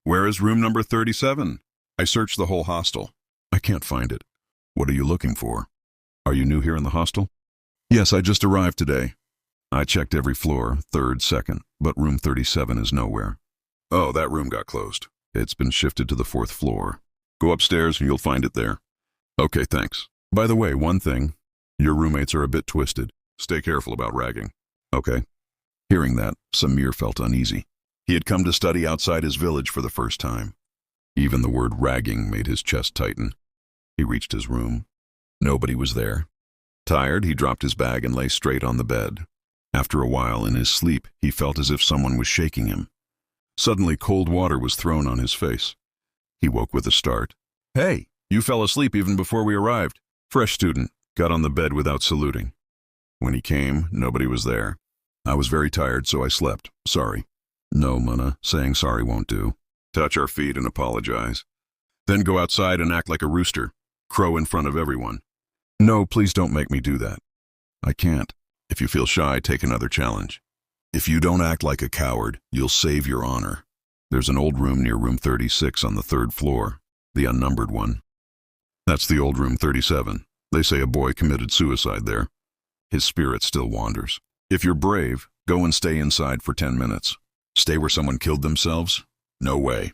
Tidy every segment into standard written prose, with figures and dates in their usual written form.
Where is room number 37? I searched the whole hostel. I can't find it. What are you looking for? Are you new here in the hostel? Yes, I just arrived today. I checked every floor, third, second, but room 37 is nowhere. Oh, that room got closed. It's been shifted to the fourth floor. Go upstairs and you'll find it there. Okay, thanks. By the way, one thing. Your roommates are a bit twisted. Stay careful about ragging. Okay. Hearing that, Samir felt uneasy. He had come to study outside his village for the first time. Even the word ragging made his chest tighten. He reached his room. Nobody was there. Tired, he dropped his bag and lay straight on the bed. After a while, in his sleep, he felt as if someone was shaking him. Suddenly, cold water was thrown on his face. He woke with a start. Hey, you fell asleep even before we arrived. Fresh student, got on the bed without saluting. When he came, nobody was there. I was very tired, so I slept. Sorry. No, Munna, saying sorry won't do. Touch our feet and apologize. Then go outside and act like a rooster. Crow in front of everyone. No, please don't make me do that. I can't. If you feel shy, take another challenge. If you don't act like a coward, you'll save your honor. There's an old room near room 36 on the third floor, the unnumbered one. That's the old room 37. They say a boy committed suicide there. His spirit still wanders. If you're brave, go and stay inside for 10 minutes. Stay where someone killed themselves? No way.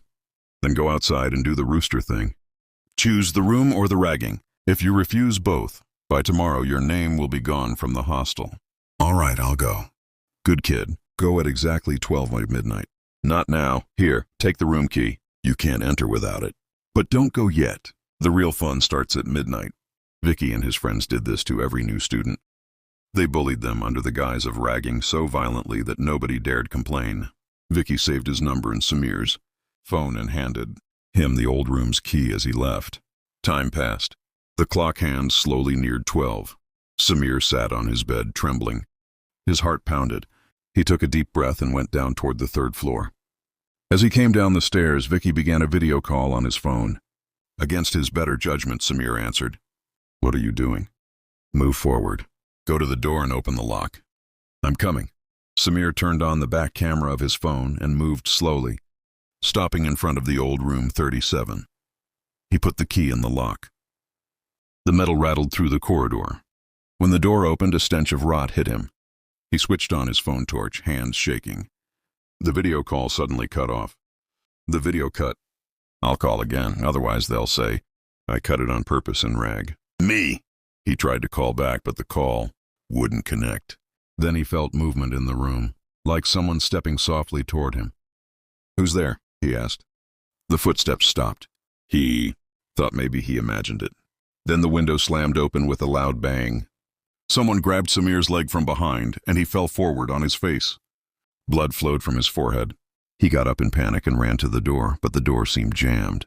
Then go outside and do the rooster thing. Choose the room or the ragging. If you refuse both, by tomorrow your name will be gone from the hostel. All right, I'll go. Good kid. Go at exactly 12 by midnight. Not now. Here, take the room key. You can't enter without it. But don't go yet. The real fun starts at midnight. Vikky and his friends did this to every new student. They bullied them under the guise of ragging so violently that nobody dared complain. Vikky saved his number in Samir's phone and handed him the old room's key as he left. Time passed. The clock hands slowly neared 12. Samir sat on his bed, trembling. His heart pounded. He took a deep breath and went down toward the third floor. As he came down the stairs, Vikky began a video call on his phone. Against his better judgment, Samir answered. What are you doing? Move forward. Go to the door and open the lock. I'm coming. Samir turned on the back camera of his phone and moved slowly, stopping in front of the old room 37. He put the key in the lock. The metal rattled through the corridor. When the door opened, a stench of rot hit him. He switched on his phone torch, hands shaking. The video call suddenly cut off. The video cut. I'll call again, otherwise they'll say, I cut it on purpose and rag. Me! He tried to call back, but the call wouldn't connect. Then he felt movement in the room, like someone stepping softly toward him. Who's there? He asked. The footsteps stopped. He thought maybe he imagined it. Then the window slammed open with a loud bang. Someone grabbed Samir's leg from behind, and he fell forward on his face. Blood flowed from his forehead. He got up in panic and ran to the door, but the door seemed jammed.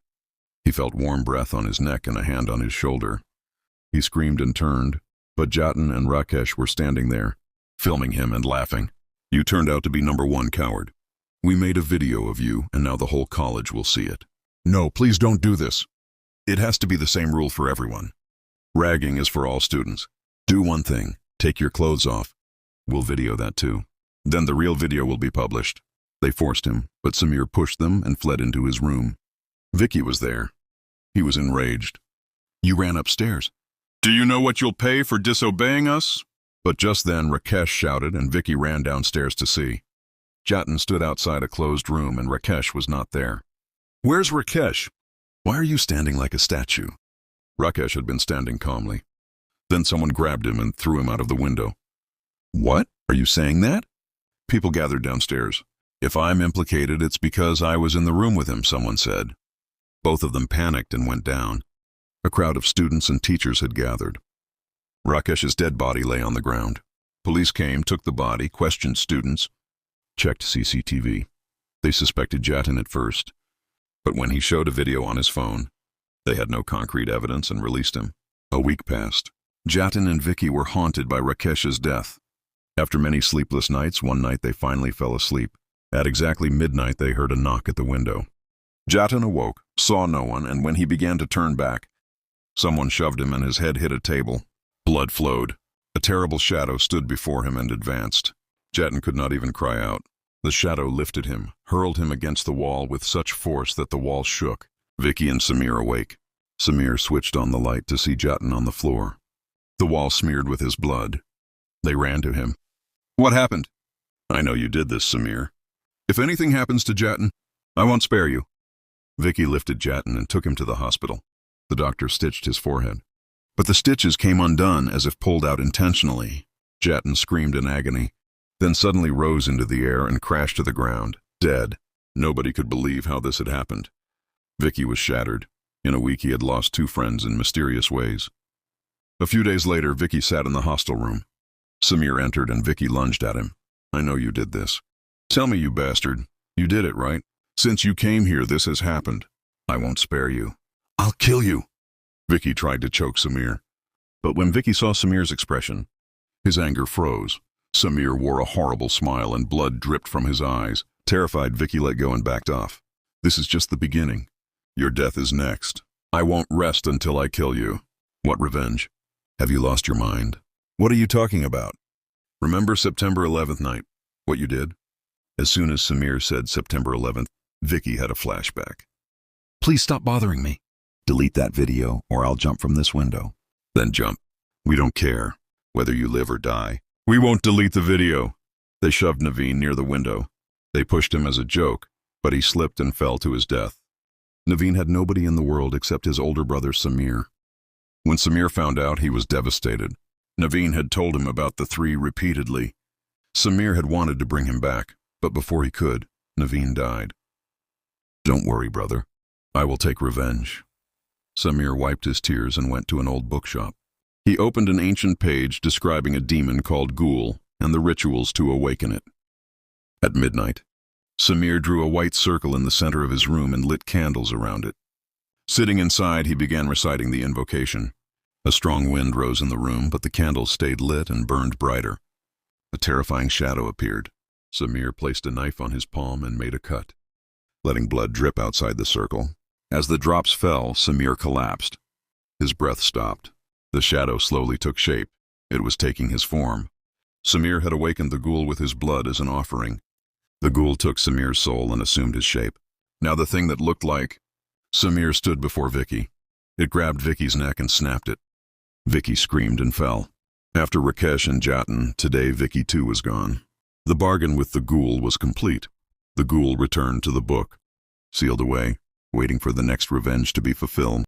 He felt warm breath on his neck and a hand on his shoulder. He screamed and turned, but Jatin and Rakesh were standing there, filming him and laughing. You turned out to be number one coward. We made a video of you, and now the whole college will see it. No, please don't do this. It has to be the same rule for everyone. Ragging is for all students. Do one thing. Take your clothes off. We'll video that too. Then the real video will be published. They forced him, but Samir pushed them and fled into his room. Vikky was there. He was enraged. You ran upstairs. Do you know what you'll pay for disobeying us? But just then Rakesh shouted and Vikky ran downstairs to see. Jatin stood outside a closed room and Rakesh was not there. Where's Rakesh? Why are you standing like a statue? Rakesh had been standing calmly. Then someone grabbed him and threw him out of the window. What? Are you saying that? People gathered downstairs. If I'm implicated, it's because I was in the room with him, someone said. Both of them panicked and went down. A crowd of students and teachers had gathered. Rakesh's dead body lay on the ground. Police came, took the body, questioned students, checked CCTV. They suspected Jatin at first, but when he showed a video on his phone, they had no concrete evidence and released him. A week passed. Jatin and Vikky were haunted by Rakesh's death. After many sleepless nights, one night they finally fell asleep. At exactly midnight, they heard a knock at the window. Jatin awoke, saw no one, and when he began to turn back, someone shoved him and his head hit a table. Blood flowed. A terrible shadow stood before him and advanced. Jatin could not even cry out. The shadow lifted him, hurled him against the wall with such force that the wall shook. Vikky and Samir awake. Samir switched on the light to see Jatin on the floor, the wall smeared with his blood. They ran to him. "What happened?" "I know you did this, Samir. If anything happens to Jatin, I won't spare you." Vikky lifted Jatin and took him to the hospital. The doctor stitched his forehead, but the stitches came undone as if pulled out intentionally. Jatin screamed in agony, then suddenly rose into the air and crashed to the ground, dead. Nobody could believe how this had happened. Vikky was shattered. In a week he had lost 2 friends in mysterious ways. A few days later, Vikky sat in the hostel room. Samir entered and Vikky lunged at him. "I know you did this. Tell me, you bastard. You did it, right? Since you came here, this has happened. I won't spare you. I'll kill you." Vikky tried to choke Samir, but when Vikky saw Samir's expression, his anger froze. Samir wore a horrible smile and blood dripped from his eyes. Terrified, Vikky let go and backed off. "This is just the beginning. Your death is next. I won't rest until I kill you." "What revenge? Have you lost your mind? What are you talking about? Remember September 11th night, what you did?" As soon as Samir said September 11th, Vikky had a flashback. "Please stop bothering me. Delete that video or I'll jump from this window." "Then jump. We don't care whether you live or die." "We won't delete the video." They shoved Naveen near the window. They pushed him as a joke, but he slipped and fell to his death. Naveen had nobody in the world except his older brother Samir. When Samir found out, he was devastated. Naveen had told him about the 3 repeatedly. Samir had wanted to bring him back, but before he could, Naveen died. "Don't worry, brother. I will take revenge." Samir wiped his tears and went to an old bookshop. He opened an ancient page describing a demon called Ghul and the rituals to awaken it. At midnight, Samir drew a white circle in the center of his room and lit candles around it. Sitting inside, he began reciting the invocation. A strong wind rose in the room, but the candles stayed lit and burned brighter. A terrifying shadow appeared. Samir placed a knife on his palm and made a cut, letting blood drip outside the circle. As the drops fell, Samir collapsed. His breath stopped. The shadow slowly took shape. It was taking his form. Samir had awakened the Ghul with his blood as an offering. The Ghul took Samir's soul and assumed his shape. Now the thing that looked like Samir stood before Vikky. It grabbed Vicky's neck and snapped it. Vikky screamed and fell. After Rakesh and Jatin, today Vikky too was gone. The bargain with the Ghul was complete. The Ghul returned to the book, sealed away, waiting for the next revenge to be fulfilled.